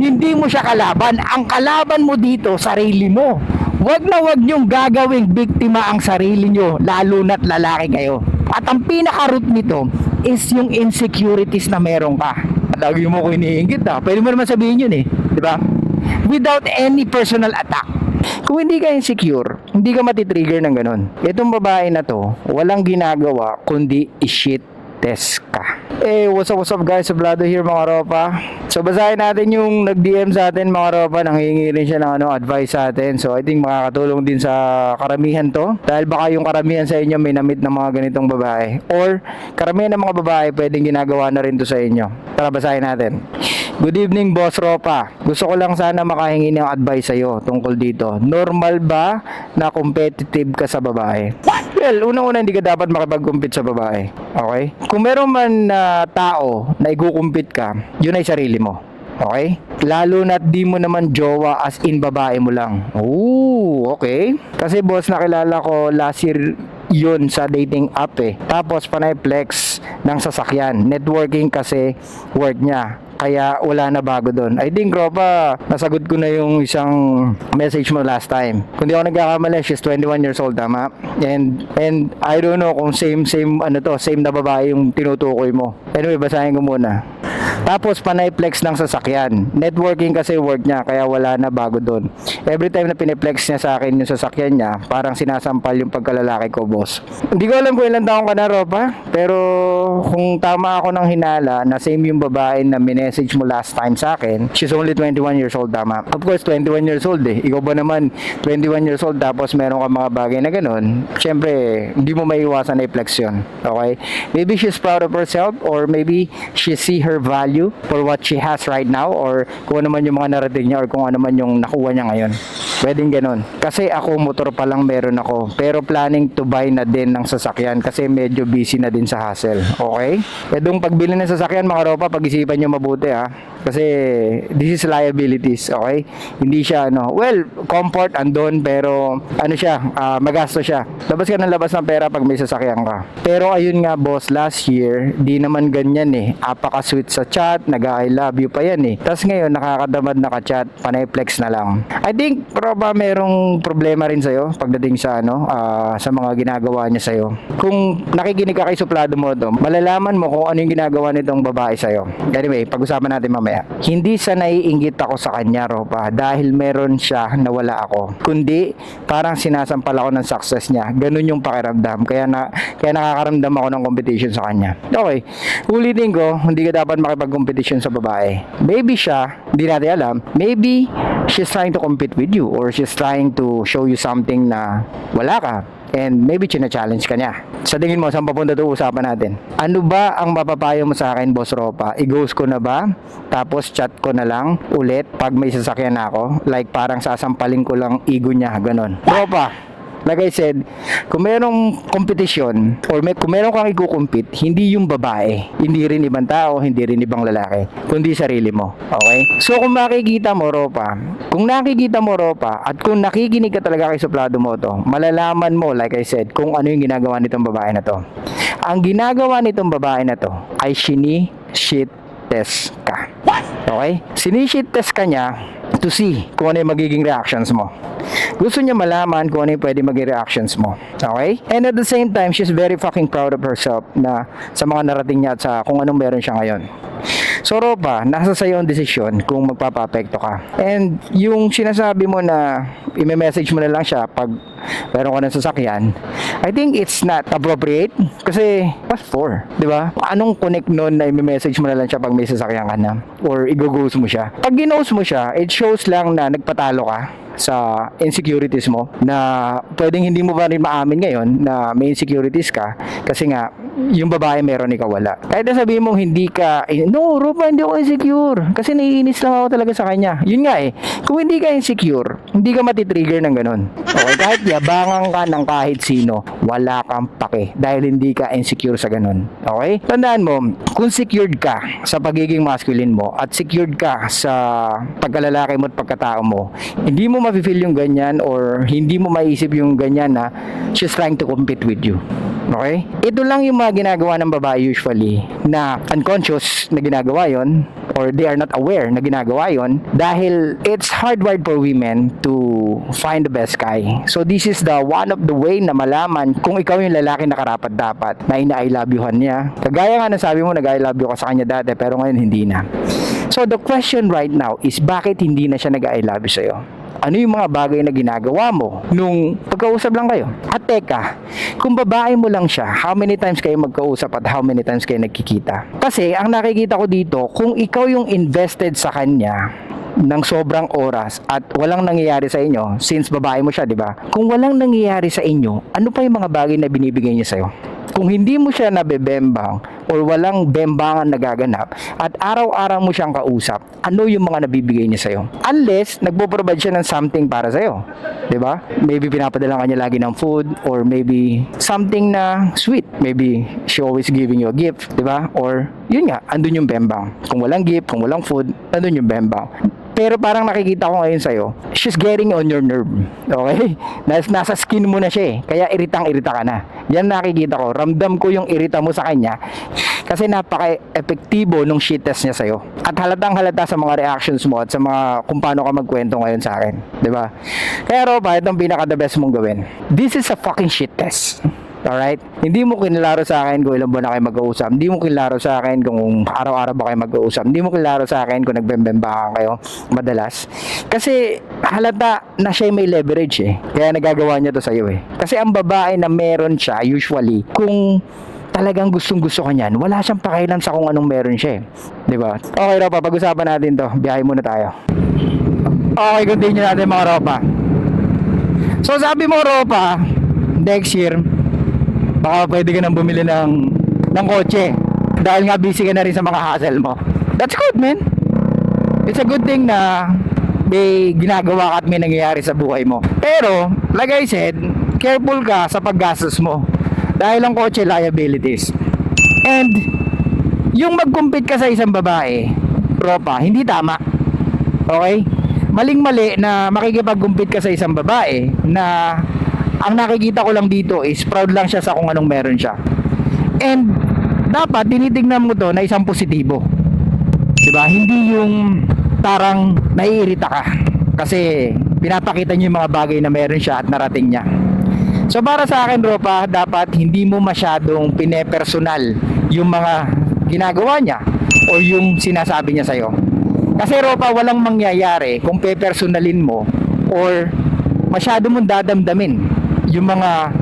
Hindi mo siya kalaban. Ang kalaban mo dito, sarili mo. Wag na wag niyong gagawing biktima ang sarili niyo, lalo na't lalaki kayo. At ang pinaka-root nito is yung insecurities na meron ka. Lagi mo ko iniinggit Pwede mo naman sabihin yun di ba? Without any personal attack. Kung hindi ka insecure, hindi ka matitrigger ng ganun. Itong babae na to, walang ginagawa kundi i-shit test ka. What's up guys? Sublado here mga ropa. So basahin natin yung nag-DM sa atin mga ropa. Nanghihingi rin siya ng advice sa atin. So I think makakatulong din sa karamihan to. Dahil baka yung karamihan sa inyo may namit ng mga ganitong babae. Or karamihan ng mga babae pwedeng ginagawa na rin to sa inyo. Tara basahin natin. Good evening, Boss Ropa. Gusto ko lang sana makahingi ng advice sa'yo tungkol dito. Normal ba na competitive ka sa babae? Well, unang-una hindi ka dapat makipag-compete sa babae. Okay? Kung meron man na tao na i-compete ka, yun ay sarili mo. Okay? Lalo na't di mo naman jowa as in babae mo lang. Ooh, okay. Kasi boss, nakilala ko last year yun sa dating app Tapos panay flex ng sasakyan. Networking kasi work niya. Kaya wala na bago doon. I think, Ropa, nasagot ko na yung isang message mo last time. Kung di ako nagkakamali, she's 21 years old, tama? And I don't know kung same na babae yung tinutukoy mo. Anyway, basahin ko muna. Tapos panay flex ng sasakyan. Networking kasi work niya, kaya wala na bago doon. Every time na piniplex niya sa akin yung sasakyan niya, parang sinasampal yung pagkalalaki ko, boss. Hindi ko alam kung ilang taong ka na, Ropa, pero kung tama ako ng hinala na same yung babae na minessage mo last time sa akin, she's only 21 years old, tama? Of course, 21 years old Ikaw ba naman, 21 years old tapos meron ka mga bagay na ganun? Siyempre, hindi mo maiiwasan na i-flex yun. Okay? Maybe she's proud of herself or maybe she see her value for what she has right now or kung ano man yung mga narating niya or kung ano man yung nakuha niya ngayon. Pwedeng ganun. Kasi ako, motor pa lang meron ako. Pero planning to buy na din ng sasakyan kasi medyo busy na din sa hassle. Okay? Edong pagbili ng sasakyan, mga ropa, pag-isipan nyo mabuti Kasi this is liabilities, okay? Hindi siya well, comfort andon pero magasto siya. Labas ka ng labas ng pera pag may sasakyan ka. Pero ayun nga boss, last year, di naman ganyan Apaka-sweet sa chat, nag-I love you pa yan Tapos ngayon, nakakadamad na ka-chat, panay flex na lang. I think, Roba, merong problema rin sa'yo pagdating sa sa mga ginagawa niya sa'yo. Kung nakikinig ka kay suplado mo to, malalaman mo kung ano yung ginagawa nitong babae sa'yo. Anyway, pag-usapan natin mamaya. Hindi sa naiinggit ako sa kanya, Ropa, dahil meron siya na wala ako. Kundi, parang sinasampal ako ng success niya. Ganun yung pakiramdam. Kaya nakakaramdam ako ng competition sa kanya. Okay, ulitin ko, hindi ka dapat makipag-competition sa babae. Maybe siya, hindi natin alam, maybe she's trying to compete with you or she's trying to show you something na wala ka. And maybe china-challenge ka niya. Sa tingin mo, saan papunta ito usapan natin? Ano ba ang mapapayo mo sa akin, Boss Ropa? I-ghost ko na ba? Tapos chat ko na lang ulit pag may sasakyan na ako? Like parang sasampalin ko lang ego niya, ganon. Ropa, like I said, kung merong competition or kung meron kang i-compete, hindi yung babae, hindi rin ibang tao, hindi rin ibang lalaki, kundi sarili mo. Okay? So kung nakikita mo, Ropa, at kung nakikinig ka talaga kay suplado mo to, malalaman mo, like I said, kung ano yung ginagawa nitong babae na to. Ang ginagawa nitong babae na to ay shit test ka. Okay? Sinishit test ka niya to see kung ano yung magiging reactions mo. Gusto niya malaman kung ano yung pwede maging reactions mo. Okay? And at the same time, she's very fucking proud of herself na sa mga narating niya at sa kung anong meron siya ngayon. So Ropa, nasa sa'yo ang desisyon kung magpapapekto ka. And yung sinasabi mo na i-message mo na lang siya pag meron ka ng sasakyan, I think it's not appropriate kasi what for? Di ba? Anong connect nun na i-message mo na lang siya pag may sasakyan ka na? Or i-ghost mo siya? Pag ginost mo siya, it shows lang na nagpatalo ka sa insecurities mo na pwedeng hindi mo pa rin maamin ngayon na may insecurities ka kasi nga yung babae meron, ikaw wala. Kahit na sabihin mong hindi ka, no, Rupa, hindi ako insecure kasi naiinis lang ako talaga sa kanya. Yun nga kung hindi ka insecure, hindi ka matitrigger ng ganun. Okay, kahit yabangan ka ng kahit sino, wala kang pake dahil hindi ka insecure sa ganun. Okay? Tandaan mo, kung secured ka sa pagiging masculine mo at secured ka sa pagkalalaki mo at pagkatao mo, hindi mo mo mafe-feel yung ganyan or hindi mo maisip yung ganyan na she's trying to compete with you. Okay? Ito lang yung mga ginagawa ng babae usually na unconscious na ginagawa yon or they are not aware na ginagawa yon dahil it's hardwired for women to find the best guy. So this is the one of the way na malaman kung ikaw yung lalaki na karapat-dapat na ina-I love youhan niya. Kagaya nga na sabi mo nag-I love you ka sa kanya dati pero ngayon hindi na. So the question right now is bakit hindi na siya nag-I love you sa'yo? Ano yung mga bagay na ginagawa mo nung pagkausap lang kayo? At teka, kung babae mo lang siya, how many times kayo magkausap at how many times kayo nagkikita? Kasi ang nakikita ko dito, kung ikaw yung invested sa kanya ng sobrang oras at walang nangyayari sa inyo, since babae mo siya, di ba? Kung walang nangyayari sa inyo, ano pa yung mga bagay na binibigay niya sa'yo? Kung hindi mo siya nabebembang or walang bembangan nagaganap at araw-araw mo siyang kausap, ano yung mga nabibigay niya sa'yo? Unless, nagpo-provide siya ng something para sa'yo. Diba? Maybe pinapadala ka niya lagi ng food or maybe something na sweet. Maybe she always giving you a gift. Diba? Or, yun nga, andun yung bembang. Kung walang gift, kung walang food, andun yung bembang. Pero parang nakikita ko ngayon sa'yo, she's getting on your nerve. Okay? Nasa skin mo na siya eh. Kaya iritang-irita ka na. Yan nakikita ko. Ramdam ko yung irita mo sa kanya. Kasi napaka-epektibo nung shit test niya sa'yo. At halatang halata sa mga reactions mo at sa mga kung paano ka magkwento ngayon sa akin. Diba? Kaya Ropa, itong pinaka-the best mong gawin. This is a fucking shit test. Alright? Hindi mo kinilaro sa akin kung ilang buwan na kayo mag-uusap. Hindi mo kinilaro sa akin kung araw-araw ba kayo mag-uusap. Hindi mo kinilaro sa akin kung nagbembembahan kayo madalas. Kasi halata na siya may leverage eh. Kaya nagagawa niya to sa'yo eh. Kasi ang babae na meron siya usually, kung talagang gustong-gusto ka niyan, wala siyang pakialam sa kung anong meron siya eh. Diba? Okay Ropa, pag-usapan natin to. Biyahe muna tayo. Okay, continue natin mga Ropa. So sabi mo Ropa, next year, baka pwede ka nang bumili ng kotse dahil nga busy ka na rin sa mga hassle mo. That's good, man. It's a good thing na may ginagawa ka at may nangyayari sa buhay mo. Pero, like I said, careful ka sa paggastos mo dahil ang kotse liabilities. And yung mag-compete ka sa isang babae, Ropa, hindi tama. Okay? Maling-mali na makikipag-compete ka sa isang babae na ang nakikita ko lang dito is proud lang siya sa kung anong meron siya. And dapat tinitingnan mo to na isang positibo. 'Di ba? Hindi yung parang naiirita ka kasi pinapakita niyo yung mga bagay na meron siya at narating niya. So para sa akin Ropa, dapat hindi mo masyadong pinepersonal yung mga ginagawa niya o yung sinasabi niya sa'yo. Kasi Ropa, walang mangyayari kung pepersonalin mo or masyado mong dadamdamin yung mga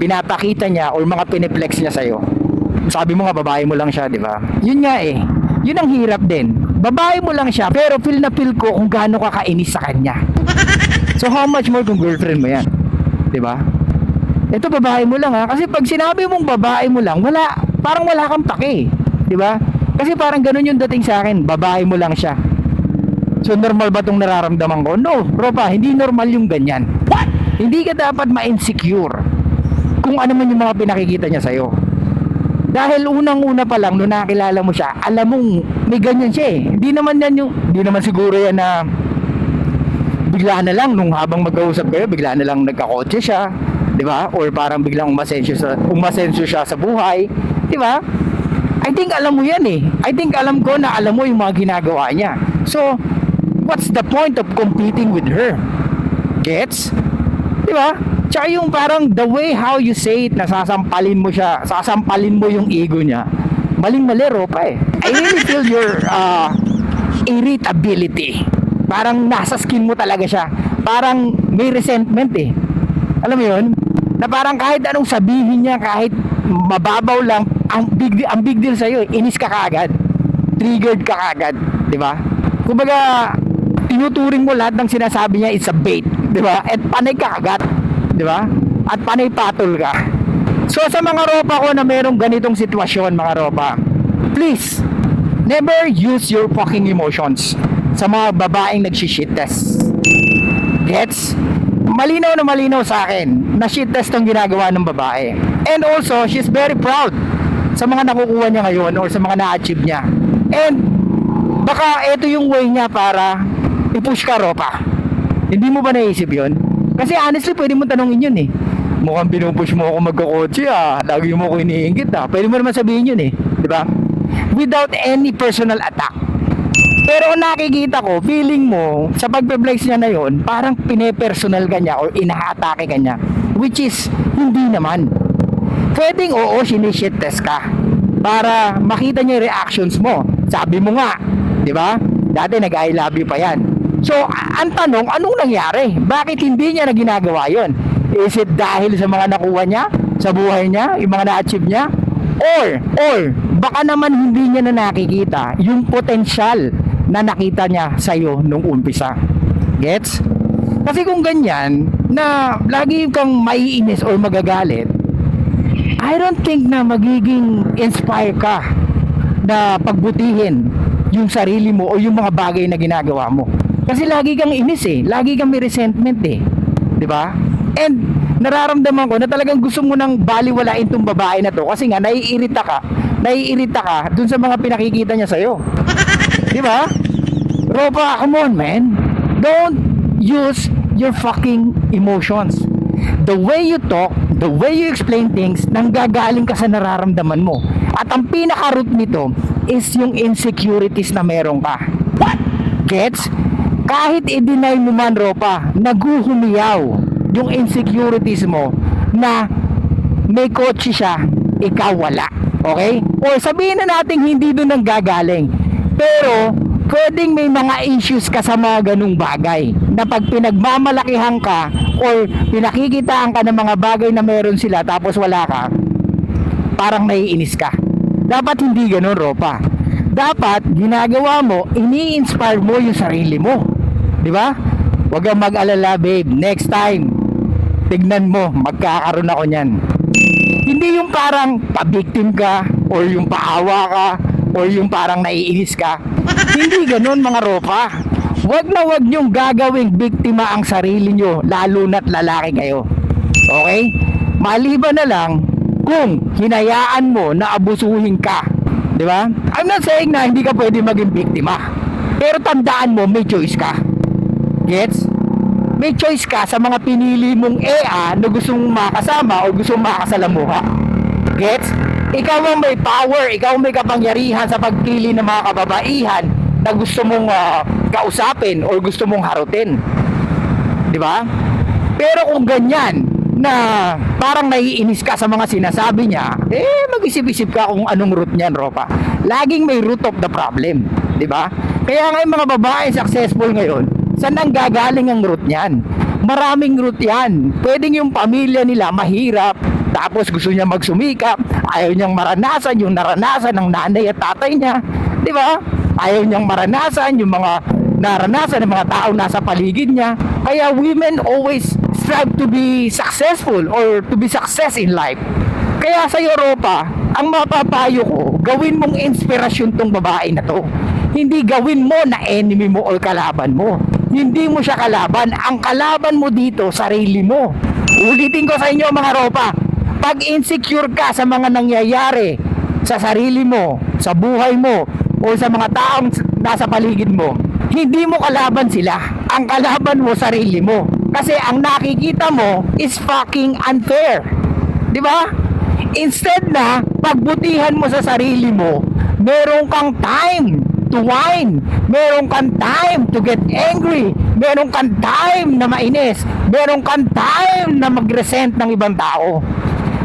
pinapakita niya or mga piniplex niya sa'yo. Sabi mo nga, babae mo lang siya, di ba? Yun nga eh. Yun ang hirap din. Babae mo lang siya, pero feel na feel ko kung gaano ka kainis sa kanya. So how much more kung girlfriend mo yan? Di ba? Ito babae mo lang ha. Kasi pag sinabi mong babae mo lang, parang wala kang pake. Di ba? Kasi parang ganun yung dating sa akin. Babae mo lang siya. So normal ba itong nararamdaman ko? No, Ropa, hindi normal yung ganyan. What? Hindi ka dapat ma-insecure kung ano man yung mga pinakikita niya sa'yo. Dahil unang-una pa lang, nung nakilala mo siya, alam mong may ganyan siya eh. Hindi naman siguro yan na bigla na lang, nung habang magkausap kayo, bigla na lang nagkakotse siya. Di ba? Or parang biglang umasenso siya sa buhay. Di ba? I think alam mo yan eh. I think alam ko na alam mo yung mga ginagawa niya. So, what's the point of competing with her? Gets? Di ba? Tsaka yung parang the way how you say it, nasasampalin mo siya, sasampalin mo yung ego niya. Maling-mali, Ropa eh. I really feel your irritability. Parang nasa skin mo talaga siya. Parang may resentment eh. Alam mo yun? Na parang kahit anong sabihin niya, kahit mababaw lang, ang big deal sa'yo, inis ka kaagad. Triggered ka kaagad. Di ba? Kumbaga, tinuturing mo lahat ng sinasabi niya is a bait. Di ba? At panay ka agad. Di ba? At panay patol ka. So sa mga Ropa ko na merong ganitong sitwasyon, mga Ropa, please, never use your fucking emotions sa mga babaeng nag-shit test. Gets? Malinaw na malinaw sa akin na shit test ang ginagawa ng babae. And also, she's very proud sa mga nakukuha niya ngayon or sa mga na-achieve niya. And baka ito yung way niya para i-push ka, Ropa. Hindi mo ba naisip yun? Kasi honestly, pwede mo tanongin yun eh. Mukhang pinupush mo ako magkakotse ah. Lagi mo ko iniinggit ah. Pwede mo naman sabihin yun eh. Di ba? Without any personal attack. Pero nakikita ko, feeling mo, sa pagpe-flex niya na yun, parang pine-personal ka niya or inaatake ka niya. Which is, hindi naman. Pwedeng oo, sinishit test ka. Para makita niya yung reactions mo. Sabi mo nga, di ba? Dati nag-I love you pa yan. So, ang tanong, anong nangyari? Bakit hindi niya na ginagawa yun? Is it dahil sa mga nakuha niya? Sa buhay niya? Yung mga na-achieve niya? Or, baka naman hindi niya na nakikita yung potensyal na nakita niya sa'yo nung umpisa. Gets? Kasi kung ganyan, na lagi kang maiinis or magagalit, I don't think na magiging inspire ka na pagbutihin yung sarili mo o yung mga bagay na ginagawa mo. Kasi lagi kang inis eh. Lagi kang may resentment eh. Di ba? And nararamdaman ko na talagang gusto mo nang baliwalain tong babae na to kasi nga naiirita ka dun sa mga pinakikita niya sa'yo. Di ba? Ropa, come on man. Don't use your fucking emotions. The way you talk, the way you explain things, nanggagaling ka sa nararamdaman mo. At ang pinaka-root nito is yung insecurities na meron ka. What? Gets? Kahit i-deny mo man, Ropa, naguhumiyaw yung insecurities mo na may kotse siya, ikaw wala. Okay? O sabihin na natin hindi doon nanggagaling. Pero pwedeng may mga issues ka sa mga ganung bagay na pag pinagmamalakihan ka or pinakikitaan ka ng mga bagay na meron sila tapos wala ka, parang naiinis ka. Dapat hindi ganun, Ropa. Dapat ginagawa mo, ini-inspire mo yung sarili mo. Di ba? Huwag kang mag-alala, babe. Next time, tignan mo, magkakaroon ako niyan. Hindi yung parang pa-victim ka or yung paawa ka or yung parang naiinis ka. Hindi ganun, mga Ropa. Huwag na huwag niyong gagawing biktima ang sarili niyo, lalo na't lalaki kayo. Okay? Maliban na lang kung hinayaan mo na abusuhin ka. Di ba? I'm not saying na hindi ka pwede maging biktima. Pero tandaan mo, may choice ka. Gets? May choice ka sa mga pinili mong na gusto mong makasama o gusto mong makasalamuha. Gets? Ikaw ang may power, ikaw ang may kapangyarihan sa pagpili ng mga kababaihan na gusto mong kausapin o gusto mong harutin. Di ba? Pero kung ganyan, na parang naiinis ka sa mga sinasabi niya, mag-isip-isip ka kung anong root niyan, Ropa. Laging may root of the problem, di ba? Kaya nga yung mga babae successful ngayon, saan nang gagaling ang root niyan? Maraming root yan. Pwedeng yung pamilya nila mahirap, tapos gusto niya magsumikap, ayaw niyang maranasan yung naranasan ng nanay at tatay niya, di ba? Ayaw niyang maranasan yung mga naranasan ng mga tao nasa paligid niya. Kaya women always strive to be successful or to be success in life. Kaya sa Europa, ang mapapayo ko, gawin mong inspirasyon tong babae na to. Hindi gawin mo na enemy mo o kalaban mo. Hindi mo siya kalaban. Ang kalaban mo dito, sarili mo. Ulitin ko sa inyo, mga Ropa, pag insecure ka sa mga nangyayari sa sarili mo, sa buhay mo, o sa mga taong nasa paligid mo, hindi mo kalaban sila. Ang kalaban mo, sarili mo. Kasi ang nakikita mo is fucking unfair. Di ba? Instead na pagbutihan mo sa sarili mo, meron kang time to whine, meron kang time to get angry, meron kang time na mainis, meron kang time na mag-resent ng ibang tao.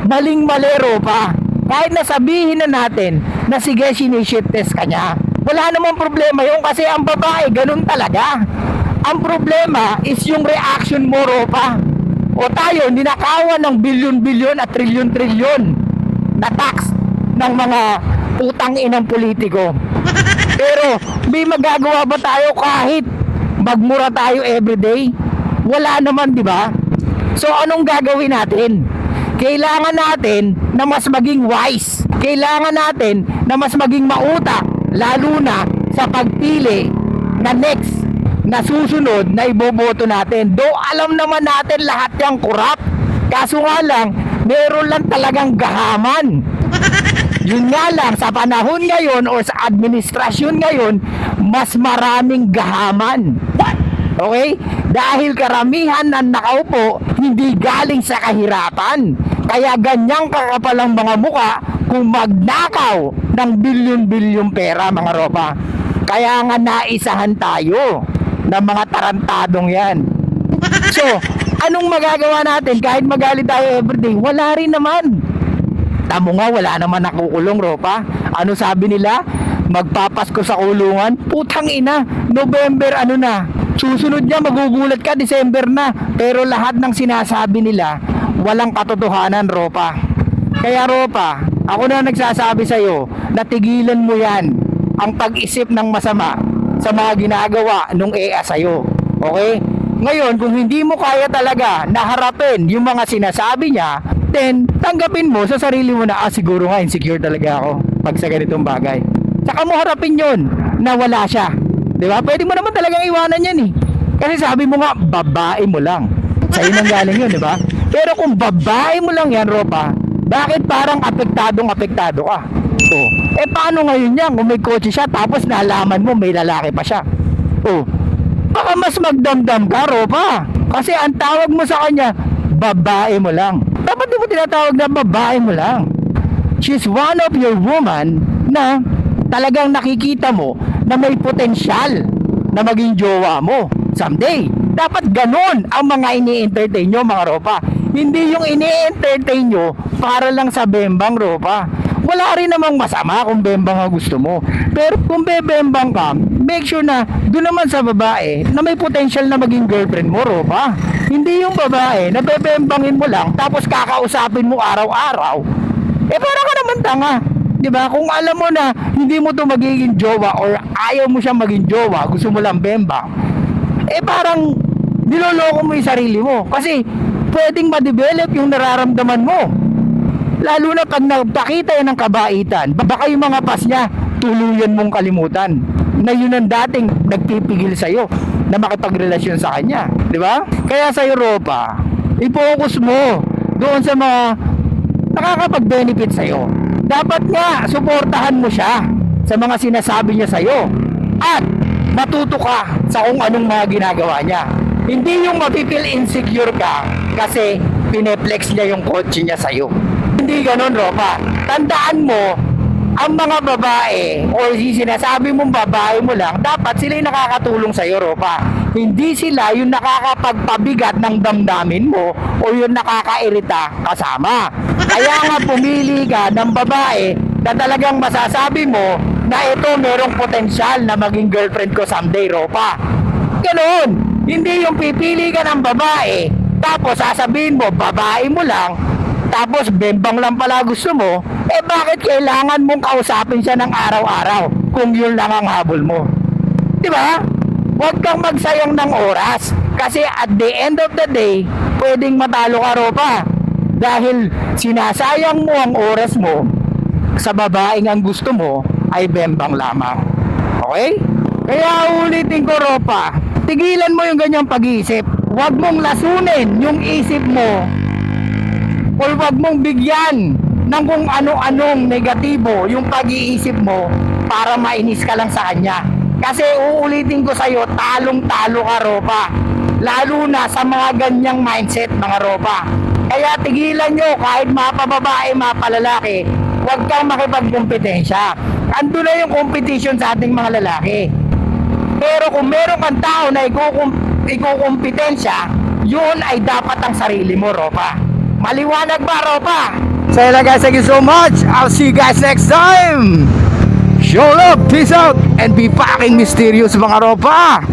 Maling-mali, Ropa. Kahit nasabihin na natin na sige, sinishit test ka niya, wala namang problema yun kasi ang babae ganun talaga. Ang problema is yung reaction mo, Ropa. O tayo, ninakawan ng bilyon-bilyon at trilyon-trilyon na tax ng mga utang inang politiko. Pero may magagawa ba tayo kahit magmura tayo everyday? Wala naman, di ba? So anong gagawin natin? Kailangan natin na mas maging wise. Kailangan natin na mas maging mautak, lalo na sa pagpili na next na susunod na iboboto natin. Do alam naman natin lahat yung corrupt. Kaso nga lang, meron lang talagang gahaman. Yun nga lang, sa panahon ngayon o sa administrasyon ngayon, mas maraming gahaman. What? Okay? Dahil karamihan ng nakaupo, hindi galing sa kahirapan. Kaya ganyang kakapalang mga muka kung magnakaw ng bilyon-bilyon pera, mga ropa. Kaya nga naisahan tayo ng mga tarantadong yan. So, anong magagawa natin kahit magalit tayo everyday? Wala rin naman. Tamo nga, wala naman nakukulong, ropa. Ano sabi nila? Magpapasko sa kulungan? Putang ina, November ano na? Susunod niya, magugulat ka, December na. Pero lahat ng sinasabi nila, walang katotohanan, ropa. Kaya ropa, ako na nagsasabi sa'yo, natigilan mo yan ang pag-isip ng masama sa mga ginagawa nung EA sa'yo. Okay? Ngayon, kung hindi mo kaya talaga naharapin yung mga sinasabi niya, then tanggapin mo sa sarili mo na, siguro nga insecure talaga ako pag sa ganitong bagay. Saka mo harapin yun na wala siya. Diba? Pwede mo naman talagang iwanan yan eh. Kasi sabi mo nga, babae mo lang. Sa'yo nang galing yun, diba? Pero kung babae mo lang yan, ropa, bakit parang apektado ka? Oh, paano ngayon yan kung may kotse siya tapos nalaman mo may lalaki pa siya? Oh, baka mas magdamdam ka, ropa. Kasi ang tawag mo sa kanya, babae mo lang. Dapat di mo tinatawag na babae mo lang. She's one of your woman na talagang nakikita mo na may potensyal na maging jowa mo someday. Dapat ganon ang mga ini-entertain nyo, mga ropa. Hindi yung ini-entertain nyo para lang sa bembang, ropa. Wala rin namang masama kung bembang ang gusto mo. Pero kung bebembang ka, make sure na doon naman sa babae na may potential na maging girlfriend mo, ropa. Hindi yung babae na bebembangin mo lang tapos kakausapin mo araw-araw. Parang ka naman tanga. Diba? Kung alam mo na hindi mo to magiging jowa or ayaw mo siyang maging jowa, gusto mo lang bembang, parang niloloko mo yung sarili mo. Kasi pwedeng ma-develop yung nararamdaman mo. Lalo na pag nagpakita yan ng kabaitan, baka yung mga pas niya, tuluyan mong kalimutan na yun ang dating nagpipigil sa'yo na makipagrelasyon sa kanya. Diba? Kaya sa Europa, i-focus mo doon sa mga nakakapag-benefit sa'yo. Dapat nga, suportahan mo siya sa mga sinasabi niya sa'yo at matuto ka sa kung anong mga ginagawa niya. Hindi yung mapipil insecure ka kasi pineplex niya yung kotse niya sa'yo. Hindi ganon, ropa. Tandaan mo, ang mga babae o sinasabi mong babae mo lang, dapat sila yung nakakatulong sa'yo, ropa. Hindi sila yung nakakapagpabigat ng damdamin mo o yung nakakairita kasama. Kaya nga pumili ka ng babae na talagang masasabi mo na ito merong potensyal na maging girlfriend ko someday, ropa. Ganon. Hindi yung pipili ka ng babae tapos sasabihin mo babae mo lang tapos bembang lang pala gusto mo, bakit kailangan mong kausapin siya ng araw-araw kung yun lang ang habol mo? Diba? Huwag kang magsayang ng oras kasi at the end of the day pwedeng matalo ka, ropa, dahil sinasayang mo ang oras mo sa babaeng ang gusto mo ay bembang lamang. Okay? Kaya ulitin ko, ropa, tigilan mo yung ganyang pag-iisip. Huwag mong lasunin yung isip mo o huwag mong bigyan ng kung ano-anong negatibo yung pag-iisip mo para mainis ka lang sa kanya. Kasi uulitin ko sa'yo, talong-talo ka, ropa. Lalo na sa mga ganyang mindset, mga ropa. Kaya tigilan nyo kahit mapababae, mapalalaki, huwag kang makipagkompetensya. Ando na yung competition sa ating mga lalaki. Pero kung meron kang tao na ikukumpetensya, yun ay dapat ang sarili mo, ropa. Maliwanag ba, ropa? So yun lang guys, thank you so much. I'll see you guys next time. Show love, peace out, and be fucking mysterious, mga ropa.